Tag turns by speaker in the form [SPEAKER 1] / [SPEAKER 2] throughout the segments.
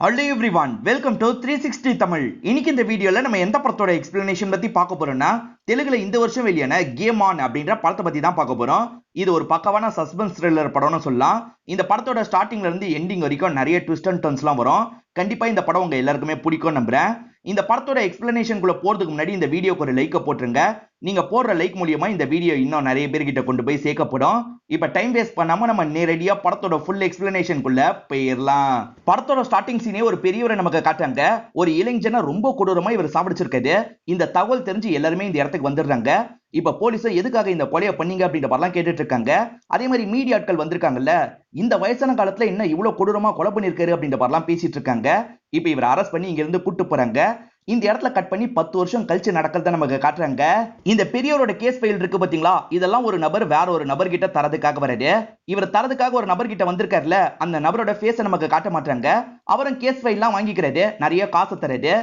[SPEAKER 1] Hello everyone, welcome to 360 Tamil. இன்னைக்கு இந்த வீடியோல நம்ம எந்த படத்தோட எக்ஸ்பிளனேஷன் பத்தி பார்க்க போறோம்னா, தெலுங்குல இந்த வருஷம் வெளியான கேம் ஆன் அப்படின்ற படத்தை பத்தி தான் பார்க்க போறோம். இது ஒரு பக்கவான சஸ்பென்ஸ் த்ரில்லர் படம்னு சொல்லலாம். இந்த படத்தோட ஸ்டார்டிங்ல இருந்து எண்டிங் வரைக்கும் நிறைய ட்விஸ்ட் அண்ட் டர்ன்ஸ்லாம் வரும். கண்டிப்பா இந்த படம் உங்க எல்லாருக்குமே பிடிக்கும் நம்புறேன். இந்த படத்தோட எக்ஸ்பிளனேஷனுக்குள்ள போறதுக்கு முன்னாடி இந்த வீடியோக்கு ஒரு லைக் போட்டுருங்க. நீங்க போடுற லைக் மூலியமா இந்த வீடியோ இன்னும் நிறைய பேர்கிட்ட கொண்டு போய் சேர்க்கப்படும். இப்ப டைம் வேஸ்ட் பண்ணாம நம்ம நேரடியா படத்தோட ஃபுல் எக்ஸ்பிளனேஷனுக்குள்ள போயிடலாம். படத்தோட ஸ்டார்டிங் சீனே ஒரு பெரியவரை நமக்கு காட்டுறாங்க. ஒரு இளைஞனை ரொம்ப கொடூரமா இவர் சாப்பிடிச்சிருக்காரு. இந்த தகவல் தெரிஞ்சு எல்லாருமே இந்த இடத்துக்கு வந்துடுறாங்க. இப்ப போலீஸ் எதுக்காக இந்த கொலையை பண்ணீங்க அப்படின்ற மாதிரிலாம் கேட்டுட்டு இருக்காங்க. அதே மாதிரி மீடியா ஆட்கள் வந்திருக்காங்கல்ல, இந்த வயசான காலத்துல என்ன இவ்வளவு கொடூரமா கொலை பண்ணிருக்காரு அப்படின்ற மாதிரிலாம் பேசிட்டு இருக்காங்க. இப்ப இவர் அரெஸ்ட் பண்ணி இங்க இருந்து கூட்டு போறாங்க. இந்த இடத்துல கட் பண்ணி 10 வருஷம் கழிச்சு நடக்கிறத நமக்கு காட்டுறாங்க. இந்த பெரியவரோட கேஸ் ஃபைல் இருக்கு பாத்தீங்களா, இதெல்லாம் ஒரு நபர் வேற ஒரு நபர் கிட்ட தரதுக்காக வராரு. இவர் தரதுக்காக ஒரு நபர் கிட்ட வந்திருக்காருல, அந்த நபரோட ஃபேஸை நமக்கு காட்ட மாட்டாங்க. அவரும் கேஸ் ஃபைல்லாம் வாங்கிக்கிறாரு, நிறைய காசு தராரு.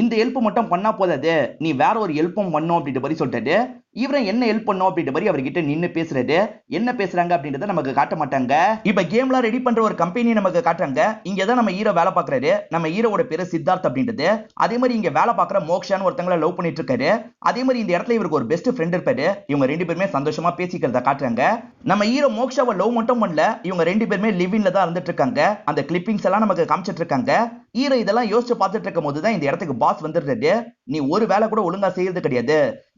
[SPEAKER 1] இந்த ஹெல்ப் மட்டும் பண்ணா போதாது, நீ வேற ஒரு ஹெல்ப்பும் பண்ணும் அப்படின்ற மாதிரி சொல்லிட்டாரு. இவரை என்ன ஹெல்ப் பண்ணும் அப்படின்ற மாதிரி அவர்கிட்ட நின்னு பேசுறாரு. என்ன பேசுறாங்க அப்படின்றத நமக்கு காட்ட மாட்டாங்க. இப்ப கேம்லாம் ரெடி பண்ற ஒரு கம்பெனி நமக்கு காட்டுறாங்க. இங்கதான் நம்ம ஹீரோ வேலை பாக்குறாரு. நம்ம ஹீரோட பேரு சித்தார்த் அப்படின்றது. அதே மாதிரி இங்க வேலை பாக்குற மோக்ஷான்னு ஒருத்தங்கள லவ் பண்ணிட்டு இருக்காரு. அதே மாதிரி இந்த இடத்துல இவருக்கு ஒரு பெஸ்ட் ஃப்ரெண்ட் இருப்பாரு. இவங்க ரெண்டு பேருமே சந்தோஷமா பேசிக்கிறத காட்டுறாங்க. நம்ம ஹீரோ மோக்ஷாவை லவ் மட்டும் பண்ணல, இவங்க ரெண்டு பேருமே லிவிங்ல தான் இருந்துட்டு இருக்காங்க. அந்த கிளிப்பிங்ஸ் எல்லாம் நமக்கு காமிச்சிட்டு இருக்காங்க. ஹீரோ இதெல்லாம் யோசிச்சு பார்த்துட்டு இருக்கும் போதுதான் இந்த இடத்துக்கு பாஸ் வந்துடுறாரு. நீ ஒரு வேலை கூட ஒழுங்கா செய்யறது கிடையாது,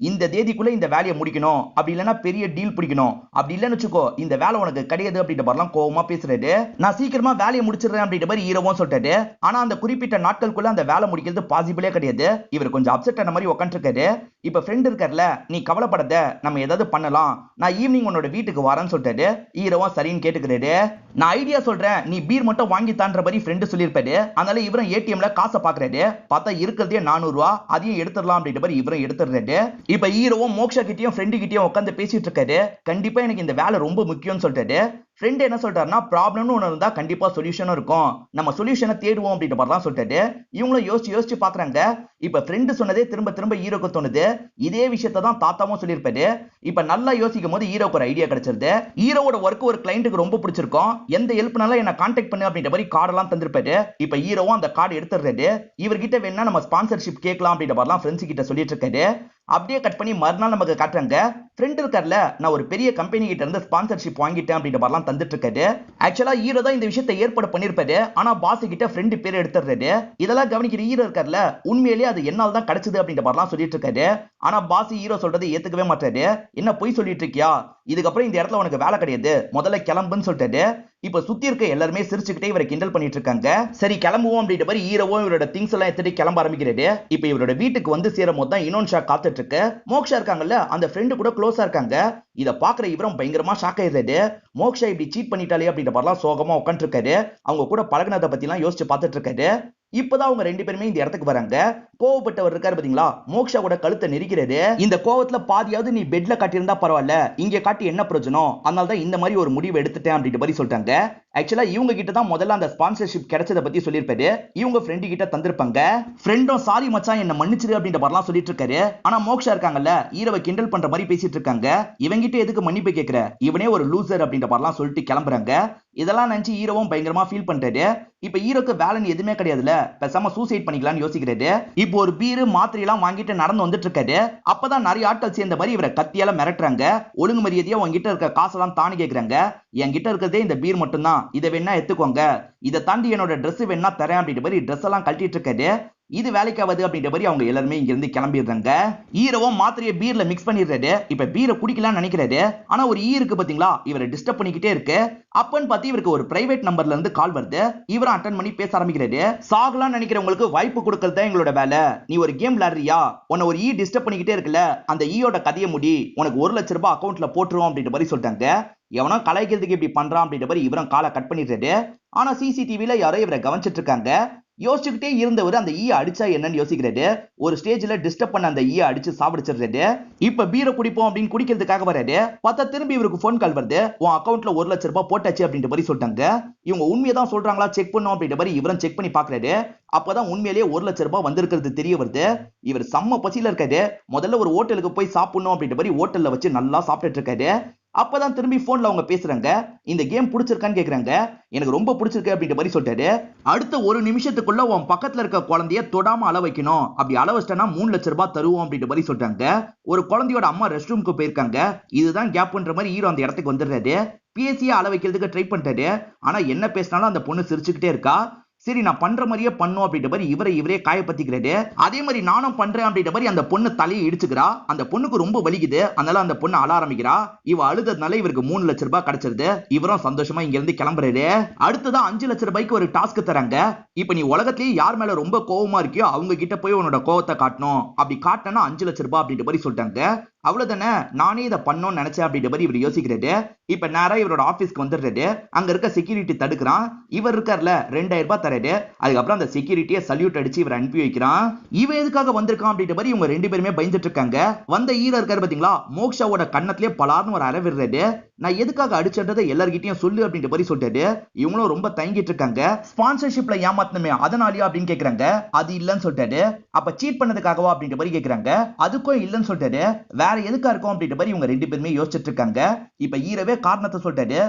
[SPEAKER 1] இந்த தேதிக்குள்ள இந்த வேலையை முடிக்கணும், அப்படி இல்லைன்னா பெரிய டீல் பிடிக்கணும், அப்படி இல்லைன்னு வச்சுக்கோ இந்த வேலை உனக்கு கிடையாது அப்படின்ற மாதிரிலாம் கோவமா பேசுறாரு. நான் சீக்கிரமா வேலையை முடிச்சிடுறேன் அப்படின்ற மாதிரி ஹீரோவும் சொல்லிட்டாரு. ஆனா அந்த குறிப்பிட்ட நாட்களுக்குள்ள அந்த வேலை முடிக்கிறது பாசிபிளே கிடையாது. இவர் கொஞ்சம் அப்செட் ஆன மாதிரி உட்காந்துருக்காரு. இப்ப ஃப்ரெண்ட் இருக்கார்ல, நீ கவலைப்படாத, நம்ம ஏதாவது பண்ணலாம், நான் ஈவினிங் உன்னோட வீட்டுக்கு வரேன்னு சொல்லிட்டாரு. ஹீரோவும் சரின்னு கேட்டுக்கிறாரு. நான் ஐடியா சொல்றேன், நீ பீர் மட்டும் வாங்கி தான்ற மாதிரி ஃப்ரெண்ட் சொல்லியிருப்பாரு. அதனால இவரும் ஏடிஎம்ல காசை பாக்குறாரு. பார்த்தா இருக்கிறதே 400 ரூபா, அதையும் எடுத்துடலாம் அப்படின்ற மாதிரி இவரும் எடுத்துடுறாரு. இப்ப ஹீரோவும் மோக்ஷா கிட்டயும் ஃப்ரெண்டு கிட்டயும் உட்காந்து பேசிட்டு இருக்காரு. கண்டிப்பா எனக்கு இந்த வேலை ரொம்ப முக்கியம்னு சொல்லிட்டாரு. ஃப்ரெண்ட் என்ன சொல்றாருன்னா, ப்ராப்ளம்னு ஒன்று இருந்தா கண்டிப்பா சொல்யூஷனும் இருக்கும், நம்ம சொல்யூஷனை தேடுவோம் அப்படின்ற மாதிரி தான் சொல்லிட்டாரு. இவங்களும் யோசிச்சு யோசிச்சு பாக்குறாங்க. இப்ப ஃப்ரெண்ட் சொன்னதே திரும்ப திரும்ப ஹீரோக்கு தோணுது. இதே விஷயத்தை தான் தாத்தாவும் சொல்லியிருப்பாரு. இப்ப நல்லா யோசிக்கும் போது ஹீரோக்கு ஒரு ஐடியா கிடைச்சிருது. ஹீரோவோட ஒர்க் ஒரு கிளைண்ட்டுக்கு ரொம்ப பிடிச்சிருக்கும். எந்த ஹெல்ப்னாலும் என்ன கான்டாக்ட் பண்ணு அப்படின்ற மாதிரி கார்டெல்லாம் தந்திருப்பாரு. இப்ப ஹீரோவும் அந்த கார்டு எடுத்துடுறாரு. இவர்கிட்ட வேணா நம்ம ஸ்பான்சர்ஷிப் கேட்கலாம் அப்படின்ற மாதிரிலாம் ஃப்ரெண்ட்ஸ் கிட்ட சொல்லிட்டு இருக்காரு. அப்படியே கட் பண்ணி மறுநாள் நமக்கு காட்டுறாங்க. ஃப்ரெண்ட் இருக்கார்ல, நான் ஒரு பெரிய கம்பெனி கிட்ட இருந்து ஸ்பான்சர்ஷிப் வாங்கிட்டேன் அப்படின்ற மாதிரிலாம் தந்துட்டு இருக்காரு. ஆக்சுவலா ஹீரோ தான் இந்த விஷயத்தை ஏற்பாடு பண்ணிருப்பாரு. ஆனா பாஸ் கிட்ட ஃப்ரெண்ட் பேர் எடுத்துறாரு. இதெல்லாம் கவனிக்கிற ஹீரோ இருக்கார்ல, உண்மையிலேயே அது என்னால தான் கிடைச்சது அப்படின்ற மாதிரிலாம் சொல்லிட்டு இருக்காரு. ஆனா பாஸ் ஹீரோ சொல்றதை ஏத்துக்கவே மாட்டாரு. என்ன பொய் சொல்லிட்டு இருக்கியா, இதுக்கப்புறம் இந்த இடத்துல உனக்கு வேலை கிடையாது, முதல்ல கிளம்புன்னு சொல்லிட்டாரு. இப்ப சுத்தி இருக்க எல்லாருமே சிரிச்சுக்கிட்டே இவரை கிண்டல் பண்ணிட்டு இருக்காங்க. சரி கிளம்புவோம் அப்படின்ற மாதிரி ஹீரோவும் இவரோட திங்ஸ் எல்லாம் எடுத்துட்டு கிளம்ப ஆரம்பிக்கிறாரு. இப்ப இவரோட வீட்டுக்கு வந்து சேரும் போது தான் இன்னொன்று ஷாக் காத்துட்டு இருக்கு. மோக்ஷா இருக்காங்கல்ல, அந்த ஃப்ரெண்டு கூட க்ளோஸா இருக்காங்க. இத பாக்குற இவரும் பயங்கரமா ஷாக் ஆயிடுறாரு. மோக்ஷா இப்படி சீட் பண்ணிட்டாலே அப்படின்ற மாதிரிலாம் சோகமா உட்காந்துட்டு இருக்காரு. அவங்க கூட பழகினதை பத்தி எல்லாம் யோசிச்சு பார்த்துட்டு இருக்காரு. இப்பதான் அவங்க ரெண்டு பேருமே இந்த இடத்துக்கு வராங்க. கோவப்பட்டவர் இருக்காரு பாத்தீங்களா, மோக்ஷாவோட கழுத்தை நெரிக்கிறாரு. இந்த கோவத்துல பாதியாவது நீ பெட்ல காட்டியிருந்தா பரவாயில்ல, இங்க காட்டி என்ன பிரயோஜனம், அதனால தான் இந்த மாதிரி ஒரு முடிவு எடுத்துட்டேன் அப்படின்ற மாதிரி சொல்லிட்டாங்க. ஆக்சுவலா இவங்க கிட்ட தான் முதல்ல அந்த ஸ்பான்சர்ஷிப் கிடைச்சதை பத்தி சொல்லியிருப்பாரு. இவங்க ஃப்ரெண்டு கிட்ட தந்திருப்பாங்க. ஃப்ரெண்டும் சாரி மச்சான் என்ன மன்னிச்சிரு அப்படின்ற மாதிரிலாம் சொல்லிட்டு இருக்காரு. ஆனா மோக்ஷா இருக்காங்கல்ல, ஹீரோவை கிண்டல் பண்ற மாதிரி பேசிட்டு இருக்காங்க. இவங்கிட்ட எதுக்கு மன்னிப்பு கேட்கிற, இவனே ஒரு லூசர் அப்படின்ற மாதிரிலாம் சொல்லிட்டு கிளம்புறாங்க. இதெல்லாம் நினைச்சு ஹீரோவும் பயங்கரமா ஃபீல் பண்றாரு. இப்ப ஹீரோக்கு வேலை எதுவுமே கிடையாதுல, பேசாம சூசைட் பண்ணிக்கலாம்னு யோசிக்கிறாரு. இப்போ ஒரு பீரு மாத்திரை எல்லாம் வாங்கிட்டு நடந்து வந்துட்டு இருக்காரு. அப்பதான் நிறைய ஆட்கள் சேர்ந்த மாதிரி இவரை கத்தியால மிரட்டுறாங்க. ஒழுங்கு மரியாதையா உங்ககிட்ட இருக்க காசெல்லாம் தானே கேக்குறாங்க. என்கிட்ட இருக்கிறதே இந்த பீர் மட்டும் தான், இதை வேணா எடுத்துக்கோங்க, இதை தாண்டி என்னோட ட்ரெஸ் வேணா தரேன் அப்படின்ற மாதிரி ட்ரெஸ் எல்லாம் கழட்டிட்டு இருக்காரு. இது வேலைக்காவது அப்படின்ற மாதிரி அவங்க எல்லாருமே இங்க இருந்து கிளம்பிடுறாங்க. ஹீரோவும் மாத்திரையை பீர்ல மிக்ஸ் பண்ணிடுறாரு. இப்ப பீரை குடிக்கலாம்னு நினைக்கிறாரு. ஆனா ஒரு இருக்கு பாத்தீங்களா, இவரை டிஸ்டர்ப் பண்ணிக்கிட்டே இருக்கு. அப்பன்னு பார்த்து இவருக்கு ஒரு பிரைவேட் நம்பர்ல இருந்து கால் வருது. இவரும் அட்டன் பண்ணி பேச ஆரம்பிக்கிறாரு. சாகலாம்னு நினைக்கிறவங்களுக்கு வாய்ப்பு கொடுக்கறது தான் எங்களோட வேலை. நீ ஒரு கேம் விளையாடுறியா, உன்னை ஒரு டிஸ்டர்ப் பண்ணிக்கிட்டே இருக்குல்ல, அந்த ஈயோட கதையை முடி, உனக்கு 1 லட்சம் ரூபாய் அக்கௌண்ட்ல போட்டுருவோம் அப்படின்ற மாதிரி சொல்லிட்டாங்க. எவனோ கலாய்க்கிறதுக்கு இப்படி பண்றான் அப்படின்ற மாதிரி இவரும் காலை கட் பண்ணிடுறாரு. ஆனா சிசிடிவில யாரோ இவரை கவனிச்சிட்டு இருக்காங்க. யோசிச்சுக்கிட்டே இருந்தவர் அந்த ஈய அடிச்சா என்னன்னு யோசிக்கிறாரு. ஒரு ஸ்டேஜ்ல டிஸ்டர்ப் பண்ண அந்த ஈய அடிச்சு சாப்பிடுச்சிடுறாரு. இப்ப பீரை குடிப்போம் அப்படின்னு குடிக்கிறதுக்காக வராரு. பார்த்தா திரும்பி இவருக்கு போன் கால் வருது. உன் அக்கௌண்ட்ல 1 லட்சம் ரூபாய் போட்டாச்சு அப்படின்ற மாதிரி சொல்லிட்டாங்க. இவங்க உண்மையதான் சொல்றாங்களா செக் பண்ணும் அப்படின்ற மாதிரி இவரும் செக் பண்ணி பாக்குறாரு. அப்பதான் உண்மையிலேயே 1 லட்சம் ரூபாய் வந்திருக்கிறது தெரிய வருது. இவர் செம்ம பசியில இருக்காரு. முதல்ல ஒரு ஹோட்டலுக்கு போய் சாப்பிடணும் அப்படின்ற மாதிரி ஹோட்டல்ல வச்சு நல்லா சாப்பிட்டுட்டு இருக்காரு. அப்பதான் திரும்பி போன்ல அவங்க பேசுறாங்க. இந்த கேம் பிடிச்சிருக்கான்னு கேக்குறாங்க. எனக்கு ரொம்ப பிடிச்சிருக்கு அப்படின்ற மாதிரி சொல்லிட்டாரு. அடுத்த ஒரு நிமிஷத்துக்குள்ள உன் பக்கத்துல இருக்க குழந்தைய தொடாம அள வைக்கணும், அப்படி அள வச்சிட்டா 3 லட்சம் ரூபாய் தருவோம் அப்படின்ற மாதிரி சொல்றாங்க. ஒரு குழந்தையோட அம்மா ரெஸ்ட் ரூமுக்கு போயிருக்காங்க. இதுதான் கேப்ன்ற மாதிரி ஹீரோ அந்த இடத்துக்கு வந்துடுறாரு. பேசியே அள வைக்கிறதுக்கு ட்ரை பண்ணிட்டாரு. ஆனா என்ன பேசினாலும் அந்த பொண்ணு சிரிச்சுக்கிட்டே இருக்கா. சரி நான் பண்ற மாதிரியே பண்ணும் அப்படின்ற மாதிரி இவரே காயப்பத்திக்கிறாரு. அதே மாதிரி நானும் பண்றேன் அப்படின்ற மாதிரி அந்த பொண்ணு தலையை இடிச்சுக்கிறா. அந்த பொண்ணுக்கு ரொம்ப வலிக்குது. அதனால அந்த பொண்ணு அழ ஆரம்பிக்கிறா. இவ அழுததுனால இவருக்கு 3 லட்சம் ரூபாய் கிடைச்சிருது. இவரும் சந்தோஷமா இங்க இருந்து கிளம்புறாரு. அடுத்ததான் 5 லட்சம் ரூபாய்க்கு ஒரு டாஸ்க் தராங்க. இப்ப நீ உலகத்திலேயே யார் மேல ரொம்ப கோவமா இருக்கியோ அவங்க கிட்ட போய் உன்னோட கோவத்தை காட்டணும். அப்படி காட்டினா 5 லட்சம் ரூபாய் அப்படின்ற மாதிரி சொல்லிட்டாங்க. அவ்வளவுதானே, நானே இதை பண்ணணும்னு நினைச்சேன் அப்படின்ற மாதிரி இவர் யோசிக்கிறாரு. இப்ப நேரா இவரோட ஆபீஸ்க்கு வந்துடுறாரு. அங்க இருக்க செக்யூரிட்டி தடுக்கிறான். இவர் இருக்கார்ல 2000 ரூபாய் தராரு. அதுக்கப்புறம் அந்த செக்யூரிட்டியை சல்யூட் அடிச்சு இவர் அனுப்பி வைக்கிறான். இவன் எதுக்காக வந்திருக்கான் அப்படின்ற மாதிரி இவங்க 2 பேருமே பயந்துட்டு இருக்காங்க. வந்த ஹீரோ இருக்காரு பாத்தீங்களா, மோக்ஷாவோட கண்ணத்திலே பலார்னு ஒரு அறை விடுறாரு. நான் எதுக்காக அடிச்சன்றதை எல்லார்கிட்டயும் சொல்லு அப்படின்ற மாதிரி சொல்லிட்டாரு. இவங்களும் ரொம்ப தயங்கிட்டு இருக்காங்க. ஸ்பான்சர்ஷிப்ல ஏமாத்தணுமே அதனாலயா அப்படின்னு கேக்குறாங்க. அது இல்லன்னு சொல்லிட்டாரு. அப்ப சீட் பண்ணதுக்காகவா அப்படின்ற மாதிரி கேக்குறாங்க. அதுக்கும் இல்லன்னு சொல்லிட்டாரு. வேற எதுக்கா இருக்கும் அப்படின்ற மாதிரி இவங்க 2 பேருமே யோசிச்சுட்டு இருக்காங்க. இப்ப ஹீரோவே காரணத்தை சொல்லிட்டாரு.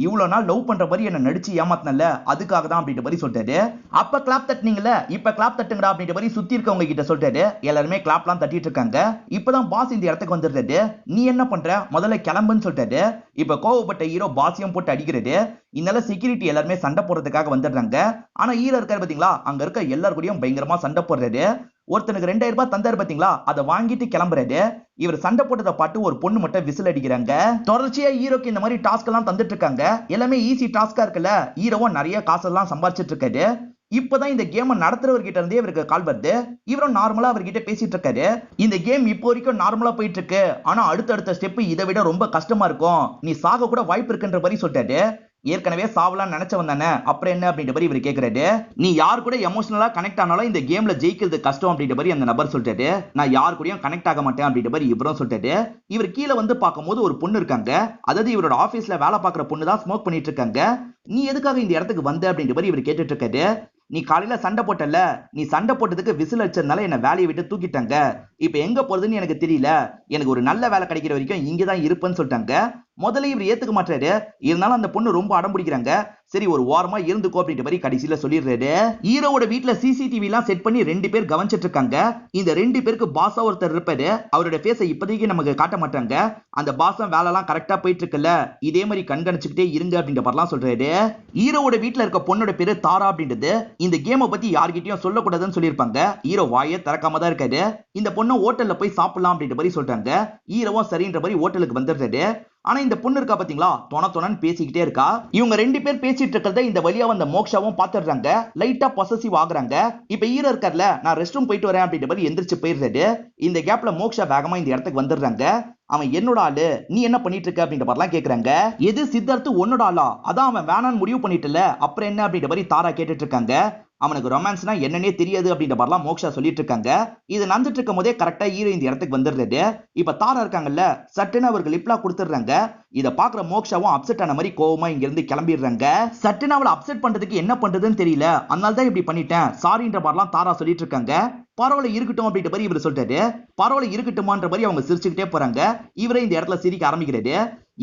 [SPEAKER 1] இவ்வளவு நாள் லவ் பண்ற மாதிரி என்ன நடிச்சு ஏமாத்தினல, அதுக்காக தான் அப்படின்ற மாதிரி சொல்லிட்டாரு. அப்ப கிளாப் தட்டினீங்கல்ல, இப்ப கிளாப் தட்டுங்கடா அப்படின்ற மாதிரி சுத்தி இருக்கவங்க கிட்ட சொல்லிட்டாரு. எல்லாருமே கிளாப்லாம் தட்டிட்டு இருக்காங்க. இப்பதான் பாஸ் இந்த இடத்துக்கு வந்துடுறாரு. நீ என்ன பண்ற, முதல்ல கிளம்புன்னு சொல்லிட்டாரு. இப்ப கோவப்பட்ட ஹீரோ பாஸையும் போட்டு அடிக்கிறாரு. இதனால செக்யூரிட்டி எல்லாருமே சண்டை போடுறதுக்காக வந்துடுறாங்க. ஆனா ஹீரோ இருக்காரு பாத்தீங்களா, அங்க இருக்க எல்லார் கூடயும் பயங்கரமா சண்டை போடுறாரு. ஒருத்தனுக்கு 2000 ரூபாய் தந்தாரு பாத்தீங்களா, அதை வாங்கிட்டு கிளம்புறாரு. இவர் சண்டை போட்டதை பாட்டு ஒரு பொண்ணு மட்டும் விசில் அடிக்கிறாங்க. தொடர்ச்சியா ஹீரோக்கு இந்த மாதிரி டாஸ்க் எல்லாம் தந்துட்டு இருக்காங்க. எல்லாமே ஈஸி டாஸ்கா இருக்குல்ல. ஹீரோவும் நிறைய காசெல்லாம் சம்பாதிச்சிட்டு இருக்காரு. இப்பதான் இந்த கேம் நடத்துறவர்கிட்ட இருந்தே இவருக்கு கால் வருது. இவரும் நார்மலா அவர்கிட்ட பேசிட்டு இருக்காரு. இந்த கேம் இப்போ வரைக்கும் நார்மலா போயிட்டு இருக்கு, ஆனா அடுத்த ஸ்டெப் இதை விட ரொம்ப கஷ்டமா இருக்கும், நீ சாக கூட வாய்ப்பு இருக்குன்ற மாதிரி சொல்லிட்டாரு. ஏற்கனவே சாவலாம் நினைச்சவன் தானே, அப்புறம் என்ன அப்படின்ற மாதிரி இவர் கேக்குறாரு. நீ யார் கூட எமோஷனலா கனெக்ட் ஆனாலும் இந்த கேம்ல ஜெயிக்கிறது கஷ்டம் அப்படின்ற மாதிரி அந்த நபர் சொல்லிட்டாரு. நான் யார் கூடயும் கனெக்ட் ஆக மாட்டேன் அப்படின்ற மாதிரி இவரும் சொல்லிட்டாரு. இவர் கீழே வந்து பார்க்கும்போது ஒரு பொண்ணு இருக்காங்க. அதாவது இவரோட ஆபீஸ்ல வேலை பார்க்குற பொண்ணு தான் ஸ்மோக் பண்ணிட்டு இருக்காங்க. நீ எதுக்காக இந்த இடத்துக்கு வந்த அப்படின்ற மாதிரி இவர் கேட்டுட்டு இருக்காரு. நீ காலையில சண்டை போட்டல, நீ சண்டை போட்டதுக்கு விசில் அடிச்சதுனால என்ன வேலையை விட்டு தூக்கிட்டாங்க. இப்ப எங்க போறதுன்னு எனக்கு தெரியல. எனக்கு ஒரு நல்ல வேலை கிடைக்கிற வரைக்கும் இங்கதான் இருப்பேன்னு சொல்லிட்டாங்க. முதல்ல இவர் ஏத்துக்க மாட்டாரு. இருந்தாலும் அந்த பொண்ணு ரொம்ப அடம் பிடிக்கிறாங்க. சரி ஒரு வாரமா இருந்துக்கோ அப்படின்ற மாதிரி கடைசியில சொல்லிடுறாரு. ஹீரோவோட வீட்டுல சிசிடிவி எல்லாம் செட் பண்ணி 2 பேர் கவனிச்சிட்டு இருக்காங்க. இந்த 2 பேருக்கு பாஸா ஒருத்தர் இருப்பாரு. அவரோட பேச இப்போதைக்கு நமக்கு காட்ட மாட்டாங்க. அந்த பாஸம் வேலை எல்லாம் கரெக்டா போயிட்டு இருக்குல்ல, இதே மாதிரி கண்காணிச்சுக்கிட்டே இருங்க அப்படின்ற மாதிரிலாம் சொல்றாரு. ஹீரோவோட வீட்டுல இருக்க பொண்ணோட பேரு தாரா அப்படின்றது. இந்த கேமை பத்தி யார்கிட்டயும் சொல்லக்கூடாதுன்னு சொல்லியிருப்பாங்க. ஹீரோ வாயே திறக்காம தான் இருக்காரு. இந்த பொண்ணு ஹோட்டல்ல போய் சாப்பிடலாம் அப்படின்ற மாதிரி சொல்றாங்க. ஹீரோவும் சரின்ற மாதிரி ஹோட்டலுக்கு வந்துடுறாரு. ஆனா இந்த பொண்ணு இருக்கா பாத்தீங்களா, தொணன்னு பேசிக்கிட்டே இருக்கா. இவங்க 2 பேர் பேசிட்டு இருக்கிறத இந்த வழியா வந்த மோக்ஷாவும் பாத்துடுறாங்க. லைட்டா பொசசிவ் ஆகுறாங்க. இப்ப ஹீரோ இருக்கார்ல, நான் ரெஸ்ட் ரூம் போயிட்டு வரேன் அப்படின்ற மாதிரி எந்திரிச்சு போயிடுறாரு. இந்த கேப்ல மோக்ஷா வேகமா இந்த இடத்துக்கு வந்துடுறாங்க. அவன் என்னோட ஆளு, நீ என்ன பண்ணிட்டு இருக்க அப்படின்ற மாதிரிலாம் கேக்குறாங்க. எது சித்தார்த்து உன்னோட ஆளா, அதான் அவன் வேணான்னு முடிவு பண்ணிட்டுல, அப்புறம் என்ன அப்படின்ற மாதிரி தாரா கேட்டுட்டு இருக்காங்க. அவனுக்கு ரொமான்ஸ்னா என்னன்னே தெரியாது அப்படின்ற மாதிரிலாம் மோக்ஷா சொல்லிட்டு இருக்காங்க. இது நடந்துட்டு இருக்கும் போதே கரெக்டா ஹீரோ இந்த இடத்துக்கு வந்துடுறாரு. இப்ப தாரா இருக்காங்கல்ல, சட்டுன்னு அவருக்கு லிப்லா கொடுத்துடுறாங்க. இத பாக்குற மோக்ஷாவும் அப்செட் ஆன மாதிரி கோவமா இங்க இருந்து கிளம்பிடுறாங்க. சட்டுன்னு அவளை அப்செட் பண்றதுக்கு என்ன பண்றதுன்னு தெரியல, அதனால தான் இப்படி பண்ணிட்டேன் சாரின்ற மாதிரிலாம் தாரா சொல்லிட்டு இருக்காங்க. பரவாயில்ல இருக்கட்டும் அப்படின்ற மாதிரி இவர் சொல்லிட்டாரு. பரவாயில்ல இருக்கட்டுமான்ற மாதிரி அவங்க சிரிச்சுக்கிட்டே போறாங்க. இவரே இந்த இடத்துல சிரிக்க ஆரம்பிக்கிறாரு.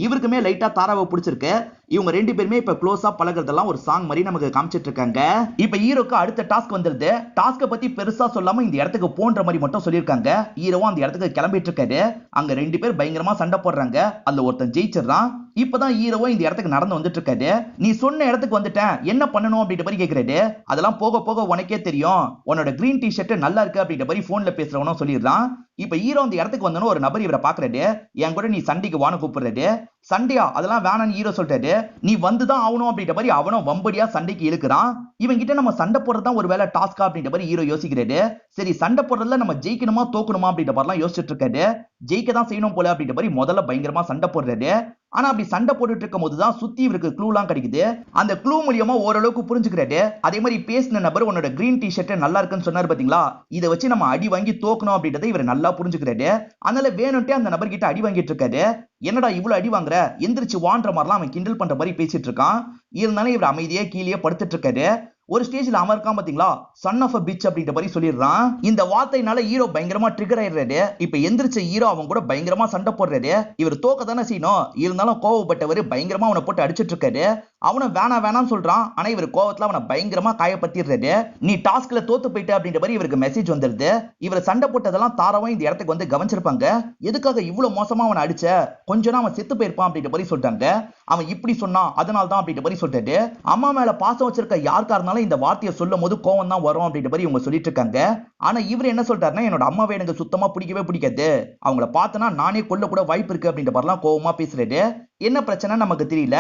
[SPEAKER 1] இவருக்குமே லைட்டா தாராவை பிடிச்சிருக்கு. இவங்க 2 பேருமே இப்ப க்ளோஸா பழகிறதெல்லாம் ஒரு சாங் மாதிரி நமக்கு காமிச்சிட்டு இருக்காங்க. இப்ப ஹீரோக்கு அடுத்த டாஸ்க் வந்துருது. டாஸ்க பத்தி பெருசா சொல்லாம இந்த இடத்துக்கு போன்ற மாதிரி மட்டும் சொல்லியிருக்காங்க. ஹீரோவும் அந்த இடத்துக்கு கிளம்பிட்டு இருக்காரு. அங்க 2 பேர் பயங்கரமா சண்டை போடுறாங்க. அதுல ஒருத்தன் ஜெயிச்சிடறான். இப்பதான் ஹீரோவும் இந்த இடத்துக்கு நடந்து வந்துட்டு இருக்காரு. நீ சொன்ன இடத்துக்கு வந்துட்டேன், என்ன பண்ணணும் அப்படின்ற மாதிரி கேக்குறாரு. அதெல்லாம் போக போக உனக்கே தெரியும், உன்னோட கிரீன் டி ஷர்ட் நல்லா இருக்கு அப்படின்ற மாதிரி போன்ல பேசுறவனும் சொல்லிடுறான். இப்ப ஹீரோ அந்த இடத்துக்கு வந்தனும் ஒரு நபர் இவரை பாக்குறாரு. என் கூட நீ சண்டைக்கு வான கூப்பிடுறாரு. சண்டையா, அதெல்லாம் வேணான்னு ஹீரோ சொல்லிட்டாரு. நீ வந்துதான் ஆகணும் அப்படின்ற மாதிரி அவனும் வம்படியா சண்டைக்கு இழுக்கிறான். இவன் கிட்ட நம்ம சண்டை போடுறதுதான் ஒரு வேலை டாஸ்கா அப்படின்ற மாதிரி ஹீரோ யோசிக்கிறாரு. சரி சண்டை போடுறதுல நம்ம ஜெயிக்கணுமா தோக்கணுமா அப்படின்ற மாதிரிலாம் யோசிச்சுட்டு இருக்காரு. ஜெயிக்க தான் செய்யணும் போல அப்படின்ற மாதிரி முதல்ல பயங்கரமா சண்டை போடுறாரு. ஆனா அப்படி சண்டை போட்டுட்டு இருக்கும் போதுதான் சுத்தி இவருக்கு க்ளூலாம் கிடைக்குது. அந்த க்ளூ மூலியமா ஓரளவுக்கு புரிஞ்சுக்கிறாரு. அதே மாதிரி பேசின நபர் உன்னோட கிரீன் டி ஷர்ட் நல்லா இருக்குன்னு சொன்னாரு பாத்தீங்களா, இதை வச்சு நம்ம அடி வாங்கி தோக்கணும் அப்படின்றத இவர் நல்லா புரிஞ்சுக்கிறாரு. அதனால வேணும்ட்டே அந்த நபர் கிட்ட அடி வாங்கிட்டு இருக்காரு. என்னடா இவ்வளவு அடி வாங்குற, எந்திரிச்சு வான்ற மாதிரிலாம் அவன் கிண்டல் பண்ற மாதிரி பேசிட்டு இருக்கான். இருந்தாலும் இவர் அமைதியா கீழே படுத்துட்டு இருக்காரு. ஒரு ஸ்டேஜ்ல அவன் இருக்கான் பாத்தீங்களா, சன் ஆஃப் அ பிச் அப்படின்ற மாதிரி சொல்லிடுறான். இந்த வார்த்தையினால ஹீரோ பயங்கரமா ட்ரிகர் ஆயிடுறாரு. இப்ப எந்திரிச்ச ஹீரோ அவன் கூட பயங்கரமா சண்டை போடுறாரு. இவர் தோக்க தானே செய்யணும், இருந்தாலும் கோவப்பட்டவர் பயங்கரமா அவனை போட்டு அடிச்சிட்டு இருக்காரு. அவனும் வேணாம் சொல்றான். ஆனா இவர் கோவத்துல அவனை பயங்கரமா காயப்படுத்திடுறாரு. நீ டாஸ்க்ல தோத்து போயிட்ட அப்படின்ற மாதிரி இவருக்கு மெசேஜ் வந்துருது. இவர் சண்டை போட்டதெல்லாம் தாராவும் இந்த இடத்துக்கு வந்து கவனிச்சிருப்பாங்க. எதுக்காக இவ்வளவு மோசமா அவனை அடிச்ச, கொஞ்சம் அவன் செத்து போயிருப்பான் அப்படின்ற மாதிரி சொல்றாங்க. அவன் இப்படி சொன்னான் அதனால தான் அப்படின்ற மாதிரி சொல்லிட்டு, அம்மா மேல பாசம் வச்சிருக்க யாருக்கா இருந்தாலும் இந்த வார்த்தையை சொல்லும் போது கோவம் தான் வரும் அப்படின்ற மாதிரி இவங்க சொல்லிட்டு இருக்காங்க. ஆனா இவர் என்ன சொல்றாருன்னா, என்னோட அம்மாவை எனக்கு சுத்தமா பிடிக்கவே பிடிக்காது, அவங்கள பார்த்தனா நானே கொல்ல கூட வாய்ப்பு இருக்கு அப்படின்ற மாதிரிலாம் கோவமா பேசுறாரு. என்ன பிரச்சனை நமக்கு தெரியல.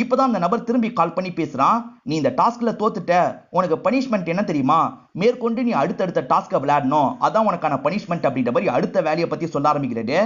[SPEAKER 1] இப்பதான் அந்த நபர் திரும்பி கால் பண்ணி பேசுறான். நீ இந்த டாஸ்க்ல தோத்துட்ட, உனக்கு பனிஷ்மெண்ட் என்ன தெரியுமா, மேற்கொண்டு நீ அடுத்தடுத்த டாஸ்க விளையாடணும், அதான் உனக்கான பனிஷ்மெண்ட் அப்படின்ற மாதிரி அடுத்த வேலையை பத்தி சொல்ல ஆரம்பிக்கிறாரு.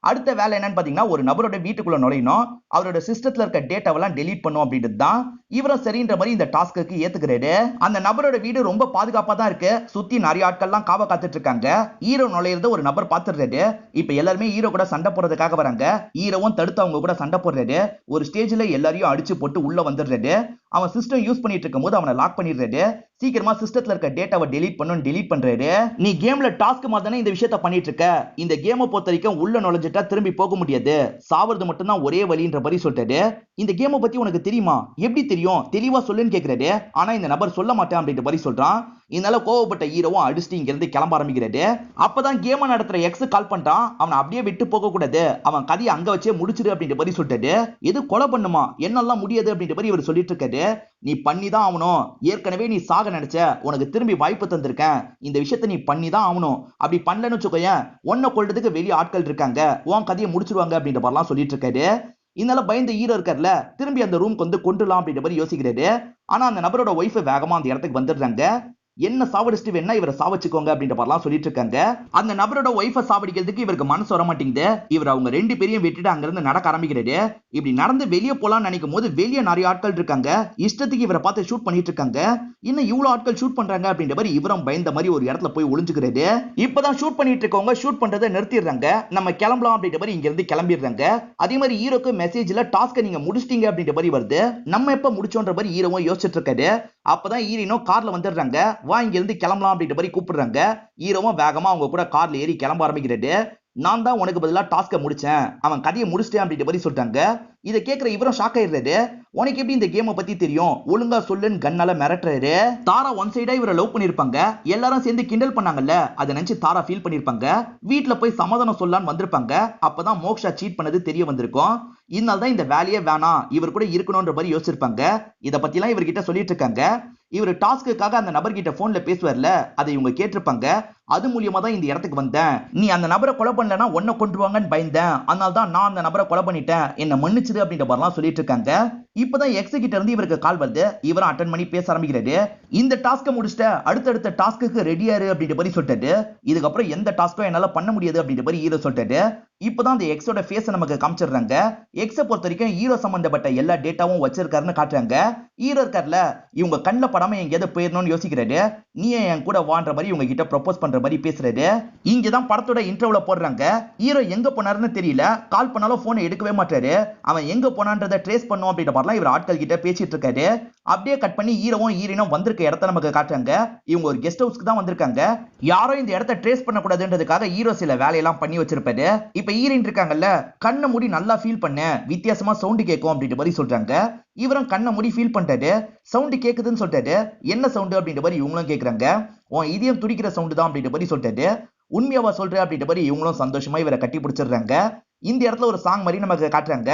[SPEAKER 1] அடுத்த வேலை என்னன்னு பாத்தீங்கன்னா, ஒரு நபரோட வீட்டுக்குள்ள நுழையணும், அவரோட சிஸ்டத்துல இருக்க டேட்டாவெல்லாம் டெலீட் பண்ணும் அப்படின்றது தான். இவரும் சரின்ற மாதிரி இந்த டாஸ்க்கு ஏத்துக்கிறாரு. அந்த நபரோட வீடு ரொம்ப பாதுகாப்பா தான் இருக்கு. சுத்தி நிறைய ஆட்கள்லாம் காவ காத்துட்டு இருக்காங்க. ஹீரோ நுழையிறத ஒரு நபர் பாத்துறாரு. இப்ப எல்லாருமே ஹீரோ கூட சண்டை போடுறதுக்காக வராங்க. ஹீரோவும் தடுத்து அவங்க கூட சண்டை போடுறாரு. ஒரு ஸ்டேஜ்ல எல்லாரையும் அடிச்சு போட்டு உள்ள வந்துடுறாரு. அவன் சிஸ்டம் யூஸ் பண்ணிட்டு இருக்கும் போது அவனை லாக் பண்ணிடுறாரு. சீக்கிரமா சிஸ்டத்துல இருக்க டேட்டாவை டெலீட் பண்றாரு. நீ கேம்ல டாஸ்க் மாதிரி இந்த விஷயத்த பண்ணிட்டு இருக்க, இந்த கேமை பொறுத்த வரைக்கும் உள்ள நுழைஞ்சிட்டா திரும்பி போக முடியாது, சாவறது மட்டும் தான் ஒரே வழின்ற மாதிரி சொல்லிட்டாரு. இந்த கேமை பத்தி உனக்கு தெரியுமா, எப்படி தெரியும், தெளிவா சொல்லுன்னு கேக்குறாரு. ஆனா இந்த நபர் சொல்ல மாட்டேன் அப்படின்ற மாதிரி சொல்றான். இதனால கோவப்பட்ட ஹீரோவும் அடிச்சுட்டு இங்க இருந்து கிளம்ப ஆரம்பிக்கிறாரு. அப்பதான் கேம் நடத்துற எக்ஸ் கால் பண்றான். அவனை அப்படியே விட்டு போக கூடாது, அவன் கதையை அங்க வச்சே முடிச்சிரு அப்படின்ற மாதிரி சொல்லிட்டாரு. எது கொலை பண்ணுமா, என்னெல்லாம் முடியாது அப்படின்ற மாதிரி இவர் சொல்லிட்டு இருக்காரு. நீ பண்ணிதான் ஆகணும், ஏற்கனவே நீ சாக நினைச்ச, உனக்கு திரும்பி வாய்ப்பு தந்திருக்கேன், இந்த விஷயத்த நீ பண்ணிதான் ஆகணும், அப்படி பண்ணலன்னு வச்சுக்கோயேன் உன்னை கொல்றதுக்கு வெளியே ஆட்கள் இருக்காங்க, உன் கதையை முடிச்சிருவாங்க அப்படின்ற மாதிரிலாம் சொல்லிட்டு இருக்காரு. இதனால பயந்த ஹீரோ இருக்கார்ல, திரும்பி அந்த ரூம்க்கு வந்து கொண்டுலாம் அப்படின்ற மாதிரி யோசிக்கிறாரு. ஆனா அந்த நபரோட ஒய்ஃப் வேகமா அந்த இடத்துக்கு வந்துடுறாங்க. என்ன சாவடிச்சுட்டு வேணா இவரை சாவச்சுக்கோங்க அப்படின்ற மாதிரிலாம் சொல்லிட்டு இருக்காங்க. அந்த நபரோட ஒய்ஃபை சாவடிக்கிறதுக்கு இவருக்கு மனசு வர மாட்டேங்குது. இவர் அவங்க ரெண்டு பேரையும் விட்டுட்டு அங்கிருந்து நடக்க ஆரம்பிக்கிறாரு. இப்படி நடந்து வெளியே போலாம்னு நினைக்கும் போது வெளியே நிறைய ஆட்கள் இருக்காங்க. இஷ்டத்துக்கு இவரை பார்த்து ஷூட் பண்ணிட்டு இருக்காங்க. இன்னும் இவ்வளவு ஆட்கள் ஷூட் பண்றாங்க அப்படின்ற மாதிரி இவரும் பயந்த மாதிரி ஒரு இடத்துல போய் ஒளிஞ்சுக்கிறாரு. இப்பதான் ஷூட் பண்ணிட்டு இருக்கவங்க ஷூட் பண்றதை நிறுத்திடுறாங்க. நம்ம கிளம்பலாம் அப்படின்ற மாதிரி இங்க இருந்து கிளம்பிடுறாங்க. அதே மாதிரி ஹீரோக்கு மெசேஜ்ல டாஸ்க நீங்க முடிச்சிட்டீங்க அப்படின்ற மாதிரி வருது. நம்ம எப்ப முடிச்சோன்ற மாதிரி ஹீரோவும் யோசிச்சுட்டு இருக்காரு. அப்பதான் ஹீரோனோ கார்ல வந்துடுறாங்க. வா இங்க இருந்து கிளம்பலாம் அப்படின்ற மாதிரி கூப்பிடுறாங்க. ஹீரோவும் வேகமா அவங்க கூட கார்ல ஏறி கிளம்ப ஆரம்பிக்கிறாரு. நான் தான் உனக்கு பதிலா டாஸ்க முடிச்சேன், அவன் கதையை முடிச்சிட்டேன் அப்படின்ற மாதிரி சொல்லிட்டாங்க. இதை கேட்கிற இவரும் ஷாக் ஆயிடுறாரு. உனக்கு எப்படி இந்த கேமை பத்தி தெரியும், ஒழுங்கா சொல்லுன்னு கண்ணால மிரட்டுறாரு. தாரா ஒன் சைடா இவரை லவ் பண்ணிருப்பாங்க. எல்லாரும் சேர்ந்து கிண்டல் பண்ணாங்கல்ல, அதை நினைச்சு தாரா ஃபீல் பண்ணிருப்பாங்க. வீட்டுல போய் சமாதானம் சொல்லலான்னு வந்திருப்பாங்க. அப்பதான் மோக்ஷா சீட் பண்ணது தெரிய வந்திருக்கும். இதனால தான் இந்த வேலையே வேணாம், இவர் கூட இருக்கணும்ன்ற மாதிரி யோசிச்சிருப்பாங்க. இதை பத்தி எல்லாம் இவர்கிட்ட சொல்லிட்டு இருக்காங்க. இவர் டாஸ்க்குக்காக அந்த நபர்கிட்ட போன்ல பேசுவார்ல, அதை இவங்க கேட்டிருப்பாங்க. அது மூலியமா தான் இந்த இடத்துக்கு வந்தேன், நீ அந்த நபரை கொலை பண்ணலனா உன்னை கொன்றுவாங்கன்னு பயந்தேன், அதனால தான் நான் அந்த நபரை கொலை பண்ணிட்டேன், என்ன மன்னிச்சிடு அப்படின்ற மாதிரிலாம் சொல்லிட்டு இருக்காங்க. இப்பதான் எக்ஸ் கிட்ட இருந்து இவருக்கு கால் வருது. இவரும் அட்டன் பண்ணி பேச ஆரம்பிக்கிறாரு. இந்த டாஸ்க்கை முடிச்சிட்ட அடுத்தடுத்த டாஸ்க்கு ரெடியாரு அப்படின்ற மாதிரி சொல்லிட்டாரு. இதுக்கப்புறம் எந்த டாஸ்க்கும் என்னால பண்ண முடியாது அப்படின்ற மாதிரி ஹீரோ சொல்லிட்டாரு. இப்பதான் அந்த எக்ஸோட ஃபேஸை நமக்கு காமிச்சிடுறாங்க. எக்ஸை பொறுத்த வரைக்கும் ஹீரோ சம்பந்தப்பட்ட எல்லா டேட்டாவும் வச்சிருக்காருன்னு காட்டுறாங்க. ஹீரோ இருக்கார்ல, இவங்க கண்ணில் படாம எங்கேயாவது போயிடணும்னு யோசிக்கிறாரு. நீ என் கூட வான்ற மாதிரி இவங்க கிட்ட ப்ரொபோஸ் பண்ற மாதிரி பேசுறாரு. இங்கதான் படத்தோட இன்ட்ரோல போடுறாங்க. ஹீரோ எங்க போனாருன்னு தெரியல, கால் பண்ணாலும் போனை எடுக்கவே மாட்டாரு. அவன் எங்க போனான்றதை ட்ரேஸ் பண்ணும் அப்படின்ற மாதிரிலாம் இவர் ஆட்கள் கிட்ட பேசிட்டு இருக்காரு. அப்படியே கட் பண்ணி ஹீரோவும் ஹீரோனும் வந்திருக்க இடத்த நமக்கு காட்டுறாங்க. இவங்க ஒரு கெஸ்ட் ஹவுஸ்க்கு தான் வந்திருக்காங்க. யாரும் இந்த இடத்த ட்ரேஸ் பண்ண கூடாதுன்றதுக்காக ஹீரோ சில வேலையெல்லாம் பண்ணி வச்சிருப்பாரு. இப்ப ஹீரோயின் இருக்காங்கல்ல, கண்ணை மூடி நல்லா ஃபீல் பண்ண, வித்தியாசமா சவுண்ட் கேட்கும் அப்படின்ற மாதிரி சொல்றாங்க. இவரும் கண்ணை மூடி ஃபீல் பண்ணிட்டாரு. சவுண்ட் கேக்குதுன்னு சொல்லிட்டாரு. என்ன சவுண்ட் அப்படின்ற மாதிரி இவங்களும் கேக்குறாங்க. உன் இதயம் துடிக்கிற சவுண்ட் தான் அப்படின்ற மாதிரி சொல்லிட்டாரு. உண்மையாவா சொல்ற அப்படின்ற மாதிரி இவங்களும் சந்தோஷமா இவரை கட்டி பிடிச்சிடுறாங்க. இந்த இடத்துல ஒரு சாங் மாதிரி நமக்கு காட்டுறாங்க.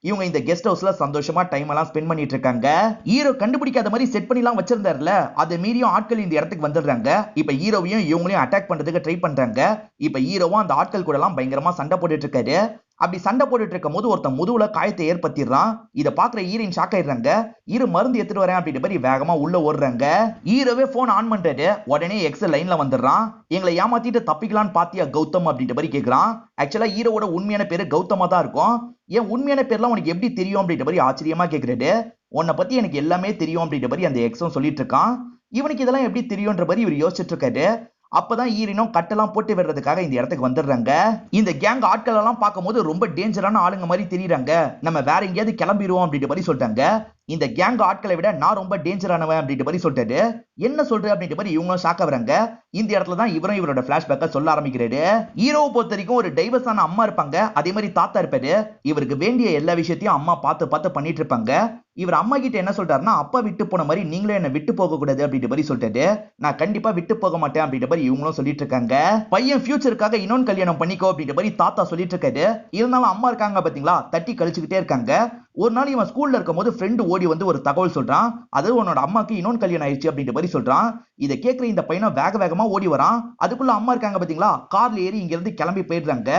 [SPEAKER 1] இவங்க இந்த கெஸ்ட் ஹவுஸ்ல சந்தோஷமா டைம் எல்லாம் ஸ்பெண்ட் பண்ணிட்டு இருக்காங்க. ஹீரோ கண்டுபிடிக்காத மாதிரி செட் பண்ணிலாம் வச்சிருந்தாருல, அதை மீறியும் ஆட்கள் இந்த இடத்துக்கு வந்துடுறாங்க. இப்ப ஹீரோவையும் இவங்களையும் அட்டாக் பண்றதுக்கு ட்ரை பண்றாங்க. இப்ப ஹீரோவும் அந்த ஆட்கள் கூட எல்லாம் பயங்கரமா சண்டை போட்டுட்டு இருக்காரு. அப்படி சண்டை போட்டுட்டு இருக்கும் போது ஒருத்தன் முதுகுல காயத்தை ஏற்படுத்திடுறான். இதை பாக்குற ஹீரோயின் ஷாக் ஆயிடுறாங்க. ஹீரோ மருந்து எடுத்துட்டு வரேன் அப்படின்ற மாதிரி வேகமா உள்ள ஓடுறாங்க. ஹீரோவே போன் ஆன் பண்றாரு. உடனே எக்ஸ் லைன்ல வந்துடுறான். எங்களை ஏமாத்திட்டு தப்பிக்கலான்னு பாத்தியா கௌதம் அப்படின்ற மாதிரி கேக்குறான். ஆக்சுவலா ஹீரோவோட உண்மையான பேரு கௌதமா தான் இருக்கும். ஏன் உண்மையான பேர்லாம் உனக்கு எப்படி தெரியும் அப்படின்ற மாதிரி ஆச்சரியமா கேக்குறாரு. உன்னை பத்தி எனக்கு எல்லாமே தெரியும் அப்படின்ற மாதிரி அந்த எக்ஸும் சொல்லிட்டு இருக்கான். இவனுக்கு இதெல்லாம் எப்படி தெரியும்ன்ற மாதிரி இவர் யோசிச்சுட்டு இருக்காரு. அப்பதான் ஈரினும் கட்டெல்லாம் போட்டு விடுறதுக்காக இந்த இடத்துக்கு வந்துடுறாங்க. இந்த கேங் ஆட்கள் எல்லாம் பார்க்கும்போது ரொம்ப டேஞ்சரான ஆளுங்க மாதிரி தெரியுறாங்க. நம்ம வேற எங்கேயாவது கிளம்பிடுவோம் அப்படின்ற மாதிரி சொல்லிட்டாங்க. இந்த கேங் ஆட்களை விட நான் ரொம்ப டேஞ்சரானவன் அப்படின்ற மாதிரி சொல்லிட்டாரு. என்ன சொல்ற அப்படின்ற மாதிரி இவங்களும் ஷாக் ஆகுறாங்க. இந்த இடத்துல தான் இவரும் இவரோட பிளாஷ்பேக்கை சொல்ல ஆரம்பிக்கிறாரு. ஹீரோவை பொறுத்த வரைக்கும் ஒரு டைவர்ஸான அம்மா இருப்பாங்க, அதே மாதிரி தாத்தா இருப்பாரு. இவருக்கு வேண்டிய எல்லா விஷயத்தையும் அம்மா பார்த்து பார்த்து பண்ணிட்டு இருப்பாங்க. இவர் அம்மா கிட்ட என்ன சொல்றாருன்னா, அப்பா விட்டு போன மாதிரி நீங்களும் என்ன விட்டு போக கூடாது அப்படின்ற மாதிரி சொல்லிட்டாரு. நான் கண்டிப்பா விட்டு போக மாட்டேன் அப்படின்ற மாதிரி இவங்களும் சொல்லிட்டு இருக்காங்க. பையன் ஃபியூச்சருக்காக இன்னொன்னு கல்யாணம் பண்ணிக்கோ அப்படின்ற மாதிரி தாத்தா சொல்லிட்டு இருக்காரு. இருந்தாலும் அம்மா இருக்காங்க பாத்தீங்களா, தட்டி கழிச்சுக்கிட்டே இருக்காங்க. ஒரு நாள் இவன் ஸ்கூல்ல இருக்கும் போது ஃப்ரெண்டு ஓடி வந்து ஒரு தகவல் சொல்றான். அது உன்னோட அம்மாக்கு இன்னொன்னு கல்யாணம் ஆயிடுச்சு அப்படின்ற மாதிரி சொல்றான். இதை கேட்கிற இந்த பையனும் வேக வேகமா ஓடி வரான். அதுக்குள்ள அம்மா இருக்காங்க பாத்தீங்களா, கார்ல ஏறி இங்க இருந்து கிளம்பி போயிடுறாங்க.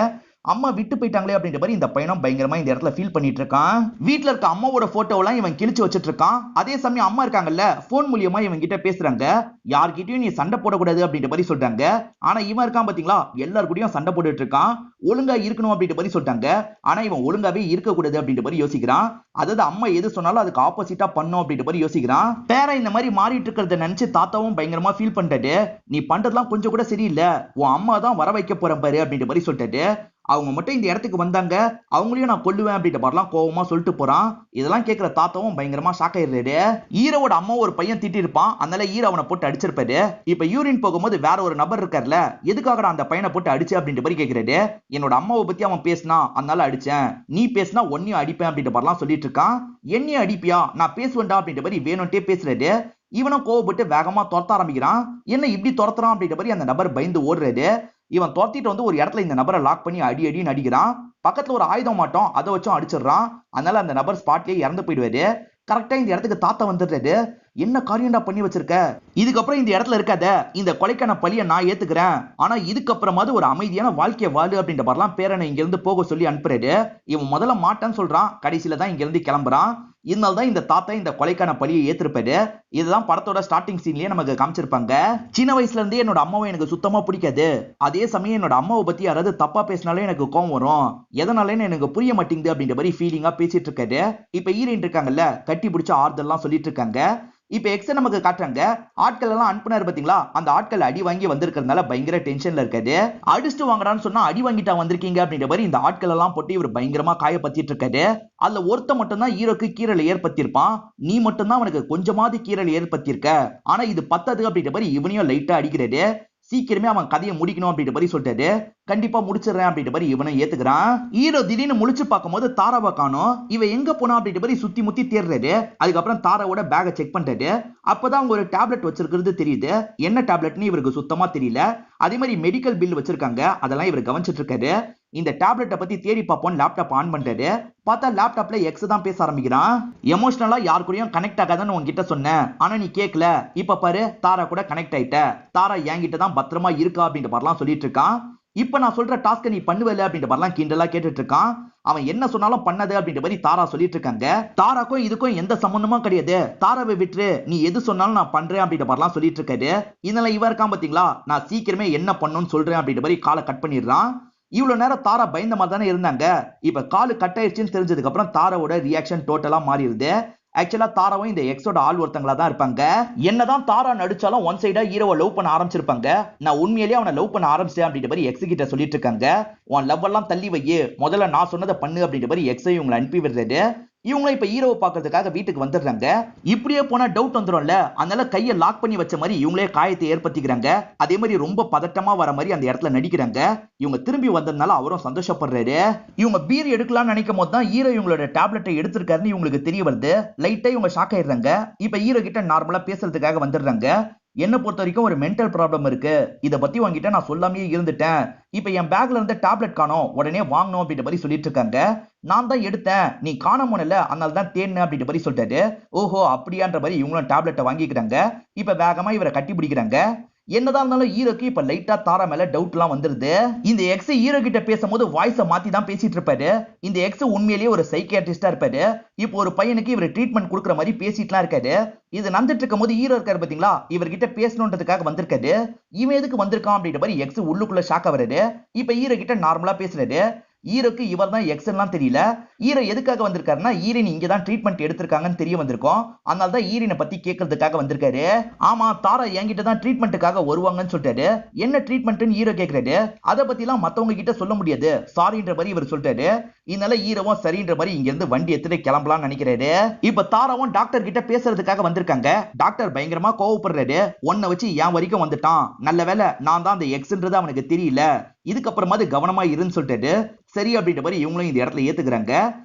[SPEAKER 1] அம்மா விட்டு போயிட்டாங்களே அப்படின்ற மாதிரி இந்த பையனும் பயங்கரமா இந்த இடத்துல ஃபீல் பண்ணிட்டு இருக்கான். வீட்டுல இருக்க அம்மாவோட போட்டோவெல்லாம் இவன் கிழிச்சு வச்சிட்டு இருக்கான். அதே சமயம் அம்மா இருக்காங்கல்ல, போன் மூலியமா இவன் கிட்ட பேசுறாங்க. யார்கிட்டயும் நீ சண்டை போடக்கூடாது அப்படின்ற மாதிரி சொல்றாங்க. ஆனா இவன் இருக்கான் பாத்தீங்களா, எல்லாருக்கூடயும் சண்டை போட்டுட்டு இருக்கான். ஒழுங்கா இருக்கணும் அப்படின்ற மாதிரி சொல்றாங்க. ஆனா இவன் ஒழுங்காவே இருக்கக்கூடாது அப்படின்ற மாதிரி யோசிக்கிறான். அதாவது அம்மா எது சொன்னாலும் அதுக்கு ஆப்போசிட்டா பண்ணும் அப்படின்ற மாதிரி யோசிக்கிறான். பேர இந்த மாதிரி மாறிட்டு இருக்கிறத நினைச்சு தாத்தாவும் பயங்கரமா ஃபீல் பண்ணிட்டாரு. நீ பண்றதெல்லாம் கொஞ்சம் கூட சரியில்லை, உன் அம்மா தான் வர வைக்க போறேன் பாரு அப்படின்ற மாதிரி சொல்லிட்டாரு. அவங்க மட்டும் இந்த இடத்துக்கு வந்தாங்க, அவங்களையும் நான் கொல்லுவேன் அப்படின்ற மாதிரிலாம் கோவமா சொல்லிட்டு போறான். இதெல்லாம் கேட்கிற தாத்தாவும் பயங்கரமா ஷாக் ஆயிடுறாரு. ஈரோட அம்மா ஒரு பையன் திட்டி இருப்பான், அதனால ஈரோ அவனை போட்டு அடிச்சிருப்பாரு. இப்ப யூரின் போகும்போது வேற ஒரு நபர் இருக்கார்ல, எதுக்காக அந்த பையனை போட்டு அடிச்சு அப்படின்ற மாதிரி கேட்கிறாரு. என்னோட அம்மாவை பத்தி அவன் பேசினா அதனால அடிச்சேன், நீ பேசினா ஒன்னையும் அடிப்பேன் அப்படின்ற மாதிரிலாம் சொல்லிட்டு இருக்கான். என்னையும் அடிப்பியா, நான் பேசுவேன்டா அப்படின்ற மாதிரி வேணும்ட்டே பேசுறாரு. இவனும் கோவப்பட்டு வேகமா துரத்த ஆரம்பிக்கிறான். என்ன இப்படி துரத்துறான் அப்படின்ற மாதிரி அந்த நபர் பயந்து ஓடுறாரு. இவன் துரத்திட்டு வந்து ஒரு இடத்துல இந்த நபரை லாக் பண்ணி அடி அடின்னு அடிக்கிறான். பக்கத்துல ஒரு ஆயுதம் மாட்டோம், அதை வச்சும் அடிச்சிடறான். அதனால அந்த நபர் ஸ்பாட்லயே இறந்து போயிடுவாரு. கரெக்டா இந்த இடத்துக்கு தாத்தா வந்துடுறாரு. என்ன காரியம்டா பண்ணி வச்சிருக்க, இதுக்கப்புறம் இந்த இடத்துல இருக்காத, இந்த கொலைக்கான பழிய நான் ஏத்துக்கிறேன், ஆனா இதுக்கப்புறமாவது ஒரு அமைதியான வாழ்க்கைய வாழு அப்படின்ற மாதிரிலாம் பேரனை இங்க இருந்து போக சொல்லி அனுப்புறாரு. இவன் முதல்ல மாட்டான்னு சொல்றான், கடைசியில தான் இங்க இருந்து கிளம்புறான். இதனால தான் இந்த தாத்தா இந்த கொலைக்கான பழியை ஏத்திருப்பாரு. இதுதான் படத்தோட ஸ்டார்டிங் சீன்லயே நமக்கு காமிச்சிருப்பாங்க. சின்ன வயசுல இருந்தே என்னோட அம்மாவை எனக்கு சுத்தமா பிடிக்காது, அதே சமயம் என்னோட அம்மாவை பத்தி யாராவது தப்பா பேசினாலே எனக்கு கோவம் வரும், எதனாலன்னு எனக்கு புரிய மாட்டேங்குது அப்படின்ற மாதிரி ஃபீலிங்கா பேசிட்டு இருக்காரு. இப்ப ஹீரோயின் இருக்காங்கல்ல, கட்டி பிடிச்ச ஆறுதல்லாம் சொல்லிட்டு இருக்காங்க. இப்ப எக்ஸ நமக்கு காட்டுறாங்க. ஆட்கள் எல்லாம் அனுப்புனாரு பாத்தீங்களா, அந்த ஆட்கள் அடி வாங்கி வந்திருக்கிறதுனால பயங்கர டென்ஷன்ல இருக்காரு. அடிச்சுட்டு வாங்கடான்னு சொன்னா அடி வாங்கிட்டா வந்திருக்கீங்க அப்படின்ற மாதிரி இந்த ஆட்கள் எல்லாம் போட்டு இவர் பயங்கரமா காயப்பத்திட்டு இருக்காரு. அதுல ஒருத்த மட்டும் தான் ஹீரோக்கு கீரல் ஏற்படுத்தியிருப்பான். நீ மட்டும் தான் அவனுக்கு கொஞ்சமாவது கீரல் ஏற்படுத்தியிருக்க, ஆனா இது பத்தாது அப்படின்ற மாதிரி இவனையும் லைட்டா அடிக்கிறாரு. சீக்கிரமே அவன் கதையை முடிக்கணும் அப்படின்ற மாதிரி சொல்லிட்டாரு. கண்டிப்பா முடிச்சிடறேன் அப்படின்ற மாதிரி இவனும் ஏத்துக்கிறான். ஹீரோ திடீர்னு முழிச்சு பார்க்கும்போது தாராவை காணோம். இவன் எங்க போனா அப்படின்ற மாதிரி சுத்தி முத்தி தேடுறாரு. அதுக்கப்புறம் தாராவோட பேக்கை செக் பண்றாரு. அப்பதான் அவங்க ஒரு டேப்லெட் வச்சிருக்கிறது தெரியுது. என்ன டேப்லெட்னு இவருக்கு சுத்தமா தெரியல. அதே மாதிரி மெடிக்கல் பில் வச்சிருக்காங்க, அதெல்லாம் இவர் கவனிச்சிட்டு இருக்காரு. இந்த டேப்லெட்டை பத்தி தேடி பார்ப்போம் லேப்டாப் ஆன் பண்றாரு. பார்த்தா லேப்டாப்ல எக்ஸ் தான் பேச ஆரம்பிக்கிறான். எமோஷனலா யார் கூடயும் கனெக்ட் ஆகாதுன்னு உன்கிட்ட சொன்னேன், ஆனா நீ கேட்கல, இப்ப பாரு தாரா கூட கனெக்ட் ஆயிட்ட, தாரா என்கிட்ட தான் பத்திரமா இருக்கா அப்படின்ற மாதிரிலாம் சொல்லிட்டு இருக்கான். இப்ப நான் சொல்ற டாஸ்க நீ பண்ணுவல அப்படின்ற மாதிரிலாம் கிண்டலா கேட்டுட்டு இருக்கான். அவன் என்ன சொன்னாலும் பண்ணது அப்படின்ற மாதிரி தாரா சொல்லிட்டு இருக்காங்க. தாராக்கும் இதுக்கும் எந்த சம்பந்தமும் கிடையாது, தாராவை விட்டுரு, நீ எது சொன்னாலும் நான் பண்றேன் அப்படின்ற மாதிரிலாம் சொல்லிட்டு இருக்காரு. இதனால இவன் இருக்கான் பாத்தீங்களா, நான் சீக்கிரமே என்ன பண்ணணும்னு சொல்றேன் அப்படின்ற மாதிரி காலை கட் பண்ணிடுறான். இவ்வளவு நேரம் தாரா பயந்த மாதிரி தானே இருந்தாங்க. இப்ப காலு கட் ஆயிடுச்சுன்னு தெரிஞ்சதுக்கு அப்புறம் தாராவோட ரியாக்ஷன் டோட்டலா மாறிடுது. ஆக்சுவலா தாராவும் இந்த எக்ஸோட ஆள் ஒருத்தங்களா தான் இருப்பாங்க. என்னதான் தாரா நடிச்சாலும் ஒன் சைடா ஹீரோவை லவ் பண்ண ஆரம்பிச்சிருப்பாங்க. நான் உண்மையிலேயே அவனை லவ் பண்ண ஆரம்பிச்சேன் அப்படின்ற மாதிரி எக்ஸ் கிட்ட சொல்லிட்டு இருக்காங்க. உன் லவ் எல்லாம் தள்ளி வையே, முதல்ல நான் சொன்னதை பண்ணு அப்படின்ற மாதிரி எக்ஸை இவங்களை அனுப்பி விடுறாரு. இவங்க இப்ப ஹீரோவை பாக்குறதுக்காக வீட்டுக்கு வந்துடுறாங்க. இப்படியே போனா டவுட் வந்துடும்ல, அதனால கையை லாக் பண்ணி வச்ச மாதிரி இவங்களே காயத்தை ஏற்படுத்திக்கிறாங்க. அதே மாதிரி ரொம்ப பதட்டமா வர மாதிரி அந்த இடத்துல நடிக்கிறாங்க. இவங்க திரும்பி வந்ததுனால அவரும் சந்தோஷப்படுறாரு. இவங்க பீர் எடுக்கலாம்னு நினைக்கும் போது தான் ஹீரோ இவங்களோட டேப்லெட்டை எடுத்திருக்காருன்னு இவங்களுக்கு தெரிய வருது. லைட்டா இவங்க ஷாக் ஆயிடுறாங்க. இப்ப ஹீரோ கிட்ட நார்மலா பேசுறதுக்காக வந்துடுறாங்க. என்ன பொறுத்த வரைக்கும் ஒரு மென்டல் ப்ராப்ளம் இருக்கு, இதை பத்தி உங்ககிட்ட நான் சொல்லாமே இருந்துட்டேன். இப்ப என் பேக்ல இருந்து டேப்லெட் காணோம், உடனே வாங்கணும் அப்படின்ற மாதிரி சொல்லிட்டு இருக்காங்க. நான் தான் எடுத்தேன், நீ காணாம இல்ல, அதனால தான் தேடினேன் அப்படின்ற மாதிரி சொல்லிட்டாரு. ஓஹோ அப்படியான்ற மாதிரி இவங்களும் டேப்லெட்டை வாங்கிக்கிறாங்க. இப்ப வேகமா இவரை கட்டி பிடிக்கிறாங்க. என்னதான் இருந்தாலும் ஹீரோக்கு இப்ப லைட்டா தாரா மேல டவுட் எல்லாம் வந்துருது. இந்த எக்ஸ் ஹீரோ கிட்ட பேசும்போது வாய்ஸை மாத்தி தான் பேசிட்டு இருப்பாரு. இந்த எக்ஸ் உண்மையிலேயே ஒரு சைக்கியாட்ரிஸ்டா இருப்பாரு. இப்போ ஒரு பையனுக்கு இவர் ட்ரீட்மெண்ட் கொடுக்குற மாதிரி பேசிட்டுலாம் இருக்காரு. இது நடந்துட்டு இருக்கும் போது ஹீரோ இருக்காரு பாத்தீங்களா, இவர்கிட்ட பேசணுன்றதுக்காக வந்திருக்காரு. இவன் எதுக்கு வந்திருக்கான் அப்படின்ற மாதிரி எக்ஸ் உள்ளுக்குள்ள ஷாக் ஆகுறாரு. இப்ப ஹீரோ கிட்ட நார்மலா பேசுறாரு. ஹீரோக்கு இவர் தான் எக்ஸ்லாம் தெரியல. ஹீரோ எதுக்காக வந்திருக்காருன்னா ஈரின் இங்க தான் ட்ரீட்மெண்ட் எடுத்திருக்காங்கன்னு தெரிய வந்திருக்கும். அதனால தான் ஈரினை பத்தி கேட்கறதுக்காக வந்திருக்காரு. ஆமா, தாரா என்கிட்ட தான் ட்ரீட்மெண்ட்டுக்காக வருவாங்கன்னு சொல்லிட்டாரு. என்ன ட்ரீட்மெண்ட்னு ஹீரோ கேக்குறாரு. அதை பத்தி எல்லாம் மத்தவங்க கிட்ட சொல்ல முடியாது, சாரின்ற மாதிரி இவர் சொல்லிட்டாரு. இதனால ஹீரோவும் சரின்ற மாதிரி இங்க இருந்து வண்டி எடுத்துட்டு கிளம்பலாம்னு நினைக்கிறாரு. இப்ப தாராவும் டாக்டர் கிட்ட பேசுறதுக்காக வந்திருக்காங்க. டாக்டர் பயங்கரமா கோவப்படுறாரு. உன்னை வச்சு என் வரைக்கும் வந்துட்டான், நல்ல வேலை நான் தான் அந்த எக்ஸ்ன்றது அவனுக்கு தெரியல, இதுக்கப்புறமாவது கவனமா இருன்னு சொல்லிட்டு சரி அப்படின்ற மாதிரி இவங்களும் இந்த இடத்துல ஏத்துக்கிறாங்க.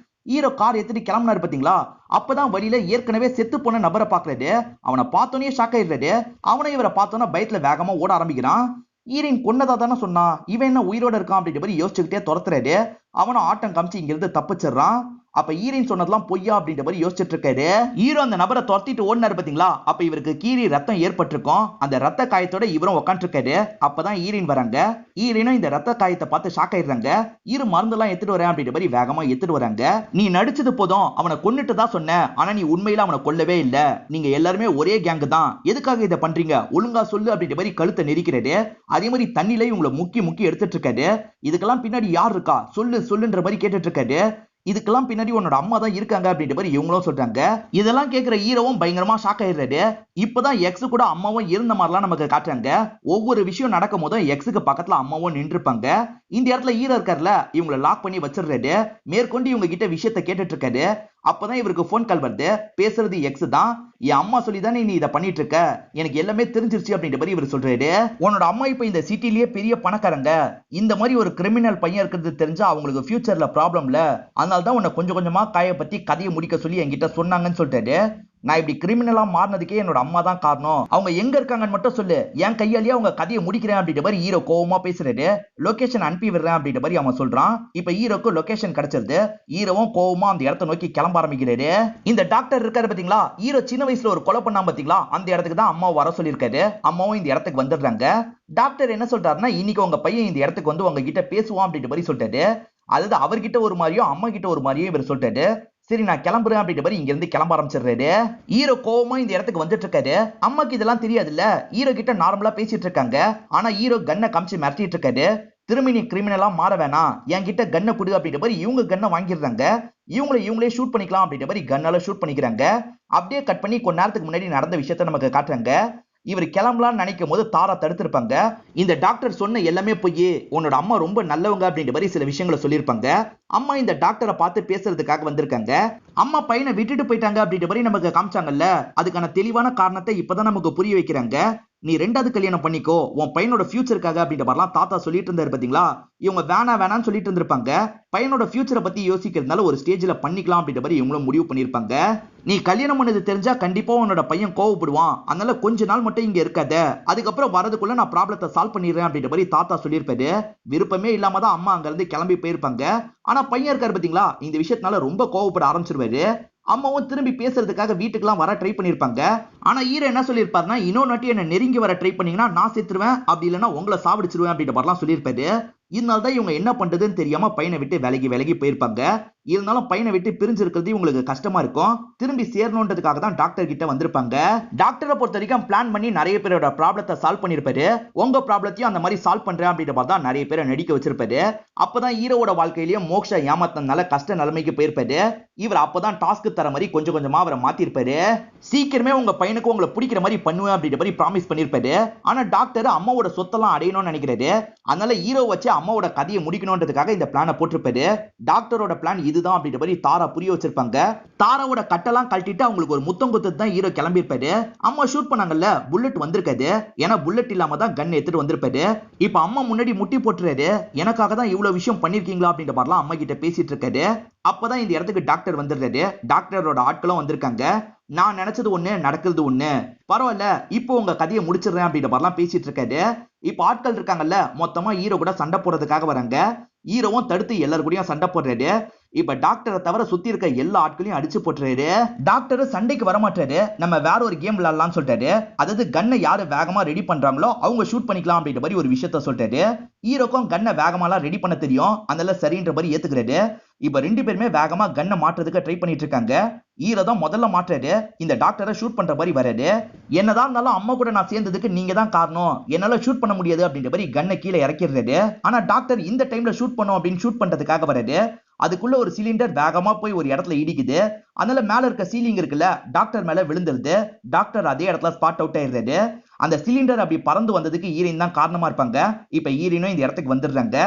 [SPEAKER 1] ஹீரோ கார் எடுத்துட்டு கிளம்பினாரு பாத்தீங்களா, அப்பதான் வழியில ஏற்கனவே செத்து போன நபரை பாக்குறாரு. அவனை பார்த்தோன்னே ஷாக் ஆயிடுறாரு. அவனை இவரை பார்த்தோன்னா பயத்துல வேகமா ஓட ஆரம்பிக்கிறான். ஈரின் கொன்னதா தானே சொன்னா, இவன் என்ன உயிரோட இருக்கான் அப்படின்ற மாதிரி யோசிச்சுக்கிட்டே துரத்துறாரு. அவனும் ஆட்டம் காமிச்சு இங்க இருந்து தப்பிச்சிடறான். அப்ப ஈரின் சொன்னதெல்லாம் பொய்யா அப்படின்ற மாதிரி யோசிச்சுட்டு இருக்காரு. ஹீரோ அந்த நபரை துரத்திட்டு ஓடினாரு பாத்தீங்களா, அப்ப இவருக்கு கீறி ரத்தம் ஏற்பட்டிருக்கும். அந்த ரத்த காயத்தோட இவரும் உட்காந்து இருக்காரு. அப்பதான் ஈரின் வராங்க. ஈரினும் இந்த ரத்த காயத்தை பார்த்து ஷாக் ஆயிடுறாங்க. இரு மருந்தெல்லாம் எடுத்துட்டு வரேன் அப்படின்ற மாதிரி வேகமா எடுத்துட்டு வராங்க. நீ நடிச்சது போதும், அவனை கொன்னுட்டு தான் சொன்ன, ஆனா நீ உண்மையில அவனை கொல்லவே இல்ல, நீங்க எல்லாருமே ஒரே கேங்கு தான், எதுக்காக இதை பண்றீங்க ஒழுங்கா சொல்லு அப்படின்ற மாதிரி கழுத்தை நெரிக்கிறாரு. அதே மாதிரி தண்ணில இவங்களை முக்கி எடுத்துட்டு இருக்காரு. இதுக்கெல்லாம் பின்னாடி யார் இருக்கா சொல்லு சொல்லுன்ற மாதிரி கேட்டுட்டு இருக்காரு. இதுக்கெல்லாம் பின்னாடி உன்னோட அம்மா தான் இருக்காங்க அப்படின்ற மாதிரி இவங்களும் சொல்றாங்க. இதெல்லாம் கேட்கிற ஹீரோவும் பயங்கரமா ஷாக் ஆயிடுறாரு. இப்பதான் எக்ஸ் கூட அம்மாவும் இருந்த மாதிரிலாம் நமக்கு காட்டுறாங்க. ஒவ்வொரு விஷயம் நடக்கும் போதும் எக்ஸுக்கு பக்கத்துல அம்மாவும் நின்றுப்பாங்க. இந்த இடத்துல ஹீரோ இருக்காருல, இவங்களை லாக் பண்ணி வச்சிடுறாரு. மேற்கொண்டு இவங்க கிட்ட விஷயத்த கேட்டுட்டு இருக்காரு. அப்பதான் இவருக்கு போன் கால் வருது. பேசுறது எக்ஸ் தான். என் அம்மா சொல்லி தானே நீ இதை பண்ணிட்டு இருக்க, எனக்கு எல்லாமே தெரிஞ்சிருச்சு அப்படின்ற மாதிரி இவர் சொல்றாரு. உன்னோட அம்மா இப்ப இந்த சிட்டிலேயே பெரிய பணக்காரங்க, இந்த மாதிரி ஒரு கிரிமினல் பையன் இருக்கிறது தெரிஞ்சா அவங்களுக்கு ஃபியூச்சர்ல ப்ராப்ளம்ல, அதனால தான் உன்னை கொஞ்சம் கொஞ்சமா காய பத்தி கதையை முடிக்க சொல்லி என்கிட்ட சொன்னாங்கன்னு சொல்லிட்டாரு. நான் இப்படி கிரிமினலா மாறினதுக்கே என்னோட அம்மா தான் காரணம், அவங்க எங்க இருக்காங்கன்னு மட்டும் சொல்லு, என் கையாலேயே அவங்க கதையை முடிக்கிறேன் அப்படின்ற மாதிரி ஹீரோ கோவமா பேசுறாரு. லொகேஷன் அனுப்பி விடுறேன் அப்படின்ற மாதிரி அவன் சொல்றான். இப்ப ஹீரோக்கு லொகேஷன் கிடைச்சிருது. ஹீரோவும் கோவமா அந்த இடத்தை நோக்கி கிளம்ப ஆரம்பிக்கிறாரு. இந்த டாக்டர் இருக்காரு பாத்தீங்களா, ஹீரோ சின்ன வயசுல ஒரு கொலை பண்ணா பாத்தீங்களா, அந்த இடத்துக்கு தான் அம்மா வர சொல்லியிருக்காரு. அம்மாவும் இந்த இடத்துக்கு வந்துடுறாங்க. டாக்டர் என்ன சொல்றாருன்னா, இன்னைக்கு உங்க பையன் இந்த இடத்துக்கு வந்து உங்ககிட்ட பேசுவான் அப்படின்ற மாதிரி சொல்லிட்டாரு. அதாவது அவர்கிட்ட ஒரு மாதிரியும் அம்மா கிட்ட ஒரு மாதிரியும் இவர் சொல்லிட்டாரு. சரி நான் கிளம்புறேன் அப்படின்ற மாதிரி இங்க இருந்து கிளம்ப ஆரம்பிச்சிடுறாரு. ஹீரோ கோவமா இந்த இடத்துக்கு வந்துட்டு இருக்காரு. அம்மாக்கு இதெல்லாம் தெரியாதுல்ல, ஹீரோ கிட்ட நார்மலா பேசிட்டு இருக்காங்க. ஆனா ஹீரோ கன்னை காமிச்சு மிரட்டிட்டு இருக்காரு. திரும்பி நீ கிரிமினலா மாற வேணாம், என்கிட்ட கன்னை கொடு அப்படின்ற மாதிரி இவங்க கன்னை வாங்கிடுறாங்க. இவங்களே ஷூட் பண்ணிக்கலாம் அப்படின்ற மாதிரி கன்னால ஷூட் பண்ணிக்கிறாங்க. அப்படியே கட் பண்ணி கொஞ்ச நேரத்துக்கு முன்னாடி நடந்த விஷயத்த நமக்கு காட்டுறாங்க. இவர் கிளம்பலாம்னு நினைக்கும் போது தாரா தடுத்திருப்பாங்க. இந்த டாக்டர் சொன்ன எல்லாமே போய் உன்னோட அம்மா ரொம்ப நல்லவங்க அப்படின்ற மாதிரி சில விஷயங்களை சொல்லியிருப்பாங்க. அம்மா இந்த டாக்டரை பார்த்து பேசுறதுக்காக வந்திருக்காங்க. அம்மா பையனை விட்டுட்டு போயிட்டாங்க அப்படின்ற மாதிரி நமக்கு காமிச்சாங்கல்ல, அதுக்கான தெளிவான காரணத்தை இப்பதான் நமக்கு புரிய வைக்கிறாங்க. நீ ரெண்டாவது கல்யாணம் பண்ணிக்கோ உன் பையனோட ஃபியூச்சருக்காக அப்படின்ற மாதிரிலாம் தாத்தா சொல்லிட்டு இருந்தாரு பாத்தீங்களா. இவங்க வேணான்னு சொல்லிட்டு இருந்திருப்பாங்க. பையனோட ஃபியூச்சரை பத்தி யோசிக்கிறதுனால ஒரு ஸ்டேஜ்ல பண்ணிக்கலாம் அப்படின்ற மாதிரி இவங்களும் முடிவு பண்ணிருப்பாங்க. நீ கல்யாணம் பண்ணது தெரிஞ்சா கண்டிப்பா உன்னோட பையன் கோவப்படுவான், அதனால கொஞ்ச நாள் மட்டும் இங்க இருக்காத, அதுக்கப்புறம் வரதுக்குள்ள நான் ப்ராப்ளத்தை சால்வ் பண்ணிடுறேன் அப்படின்ற மாதிரி தாத்தா சொல்லியிருப்பாரு. விருப்பமே இல்லாம தான் அம்மா அங்க இருந்து கிளம்பி போயிருப்பாங்க. ஆனா பையன் இருக்காரு பாத்தீங்களா, இந்த விஷயத்தினால ரொம்ப கோவப்பட ஆரம்பிச்சிருவாரு. அம்மாவும் திரும்பி பேசுறதுக்காக வீட்டுக்குலாம் வர ட்ரை பண்ணிருப்பாங்க. ஆனா ஹீரோ என்ன சொல்லியிருப்பாருன்னா, இன்னொரு வாட்டி என்ன நெருங்கி வர ட்ரை பண்ணீங்கன்னா நான் செத்துருவேன், அப்படி இல்லைன்னா உங்களை சாவடிச்சிருவேன் அப்படின்ற மாதிரிலாம் சொல்லியிருப்பாரு. இதனால்தான் இவங்க என்ன பண்றதுன்னு தெரியாம பையனை விட்டு விலகி போயிருப்பாங்க. இருந்தாலும் பையனை விட்டு பிரிஞ்சு இருக்கிறது உங்களுக்கு கஷ்டமா இருக்கும். திரும்பி சேரணுன்றதுக்காக தான் டாக்டர் கிட்ட வந்திருப்பாங்க. டாக்டரை பொறுத்த வரைக்கும் பிளான் பண்ணி நிறைய பேரோட ப்ராப்ளத்தை சால்வ் பண்ணிருப்பாரு. உங்க ப்ராப்ளத்தையும் அந்த மாதிரி சால்வ் பண்றேன் அப்படின்ற மாதிரி தான் நிறைய பேரை நடிக்க வச்சிருப்பாரு. அப்பதான் ஹீரோவோட வாழ்க்கையிலேயே மோக்ஷா ஏமாத்தனால கஷ்ட நிலைமைக்கு போயிருப்பாரு. இவர் அப்பதான் டாஸ்க் தர மாதிரி கொஞ்சம் கொஞ்சமா அவரை மாத்திருப்பாரு. சீக்கிரமே உங்க பையனுக்கு உங்களை பிடிக்கிற மாதிரி பண்ணுவேன் அப்படின்ற மாதிரி ப்ராமிஸ் பண்ணிருப்பாரு. ஆனா டாக்டர் அம்மாவோட சொத்தெல்லாம் அடையணும்னு நினைக்கிறாரு. அதனால ஹீரோ வச்சு அம்மாவோட கதையை முடிக்கணும்ன்றதுக்காக இந்த பிளானை போட்டிருப்பாரு. டாக்டரோட பிளான் இதுதான் அப்படின்ற மாதிரி தாரா புரிய வச்சிருப்பாங்க. தாராவோட கட்டெல்லாம் கழட்டிட்டு அவங்களுக்கு ஒரு முத்தம் குத்து தான் ஹீரோ கிளம்பியிருப்பாரு. அம்மா ஷூட் பண்ணாங்கல்ல, புல்லட் வந்திருக்காது. ஏன்னா புல்லட் இல்லாம தான் கன் எடுத்துட்டு வந்திருப்பாரு. இப்ப அம்மா முன்னாடி முட்டி போட்டுறாரு. எனக்காக தான் இவ்வளவு விஷயம் பண்ணிருக்கீங்களா அப்படின்ற மாதிரிலாம் அம்மா கிட்ட பேசிட்டு இருக்காரு. அப்பதான் இந்த இடத்துக்கு டாக்டர் வந்துடுறாரு. டாக்டரோட ஆட்களும் வந்திருக்காங்க. நான் நினைச்சது ஒண்ணு நடக்கிறது ஒண்ணு, பரவாயில்ல இப்போ உங்க கதையை முடிச்சிடுறேன் அப்படின்ற மாதிரிலாம் பேசிட்டு இருக்காரு. இப்ப ஆட்கள் இருக்காங்கல்ல, மொத்தமா ஹீரோ கூட சண்டை போடுறதுக்காக வராங்க. ஹீரோவும் தடுத்து எல்லாரும் கூடயும் சண்டை போடுறாரு. இப்ப டாக்டரை தவிர சுத்தி இருக்க எல்லா ஆட்களையும் அடிச்சு போட்டுறாரு. டாக்டர் சண்டைக்கு வர மாட்டாரு, நம்ம வேற ஒரு கேம் விளையாடலாம்னு சொல்லிட்டாரு. அதாவது கன்னை யாரு வேகமா ரெடி பண்றாங்களோ அவங்க ஷூட் பண்ணிக்கலாம் அப்படின்ற மாதிரி ஒரு விஷயத்த சொல்லிட்டாரு. ஹீரோக்கும் கன்னை வேகமாலாம் ரெடி பண்ண தெரியும், அதனால சரின்ற மாதிரி ஏத்துக்கிறாரு. இப்ப ரெண்டு பேருமே வேகமா கன்னை மாற்றுறதுக்கு ட்ரை பண்ணிட்டு இருக்காங்க. ஹீரோ தான் முதல்ல மாற்றாரு, இந்த டாக்டரை ஷூட் பண்ற மாதிரி வராரு. என்னதான் இருந்தாலும் அம்மா கூட நான் சேர்ந்ததுக்கு நீங்க தான் காரணம், என்னால ஷூட் பண்ண முடியாது அப்படின்ற மாதிரி கன்னை கீழே இறக்கிடுறாரு. ஆனா டாக்டர் இந்த டைம்ல ஷூட் பண்ணும் அப்படின்னு ஷூட் பண்றதுக்காக வராரு. அதுக்குள்ள ஒரு சிலிண்டர் வேகமா போய் ஒரு இடத்துல இடிக்குது. அதனால மேல இருக்க சீலிங் இருக்குல்ல, டாக்டர் மேல விழுந்துருது. டாக்டர் அதே இடத்துல ஸ்பாட் அவுட் ஆயிடுறாரு. அந்த சிலிண்டர் அப்படி பறந்து வந்ததுக்கு ஈரின் தான் காரணமா இருப்பாங்க. இப்ப ஈரினும் இந்த இடத்துக்கு வந்துடுறாங்க.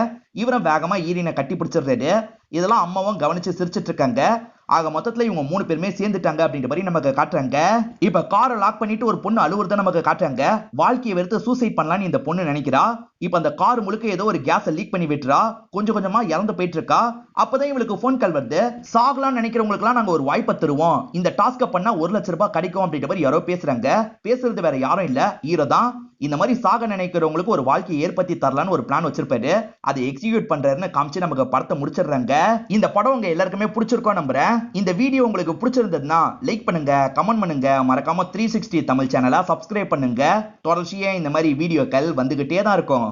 [SPEAKER 1] இவரும் வேகமா ஈரினை கட்டி பிடிச்சிடுறாரு. இதெல்லாம் அம்மாவும் கவனிச்சு சிரிச்சிட்டு இருக்காங்க. ஆக மொத்தத்துல இவங்க 3 பேருமே சேர்ந்துட்டாங்க அப்படின்ற மாதிரி நமக்கு காட்டுறாங்க. இப்ப காரை லாக் பண்ணிட்டு ஒரு பொண்ணு அழுவுறத நமக்கு காட்டுறாங்க. வாழ்க்கையை வெறுத்து சூசைட் பண்ணலாம்னு இந்த பொண்ணு நினைக்கிறா. இப்ப அந்த கார் முழுக்க ஏதோ ஒரு கேஸை லீக் பண்ணி விட்டுறா. கொஞ்சம் கொஞ்சமா இறந்து போயிட்டு இருக்கா. அப்பதான் இவளுக்கு போன் கால் வருது. சாகலாம்னு நினைக்கிறவங்களுக்கு எல்லாம் நாங்க ஒரு வாய்ப்பை தருவோம், இந்த டாஸ்க பண்ணா 1 லட்சம் ரூபாய் கிடைக்கும் அப்படின்ற மாதிரி யாரோ பேசுறாங்க. பேசுறது வேற யாரும் இல்ல, ஹீரோ தான். இந்த மாதிரி சாக நினைக்கிறவங்களுக்கு ஒரு வாழ்க்கையை ஏற்படுத்தி தரலான்னு ஒரு பிளான் வச்சிருப்பாரு. அதை எக்ஸிக்யூட் பண்றாருன்னு காமிச்சு நமக்கு படத்தை முடிச்சிடுறாங்க. இந்த படம் உங்க எல்லாருக்குமே பிடிச்சிருக்கோம் நம்புறேன். இந்த வீடியோ உங்களுக்கு பிடிச்சிருந்ததுன்னா லைக் பண்ணுங்க, கமெண்ட் பண்ணுங்க, மறக்காம 360 தமிழ் சேனலை சப்ஸ்கிரைப் பண்ணுங்க. தொடர்ச்சியா இந்த மாதிரி வீடியோக்கள் வந்துகிட்டே தான் இருக்கும்.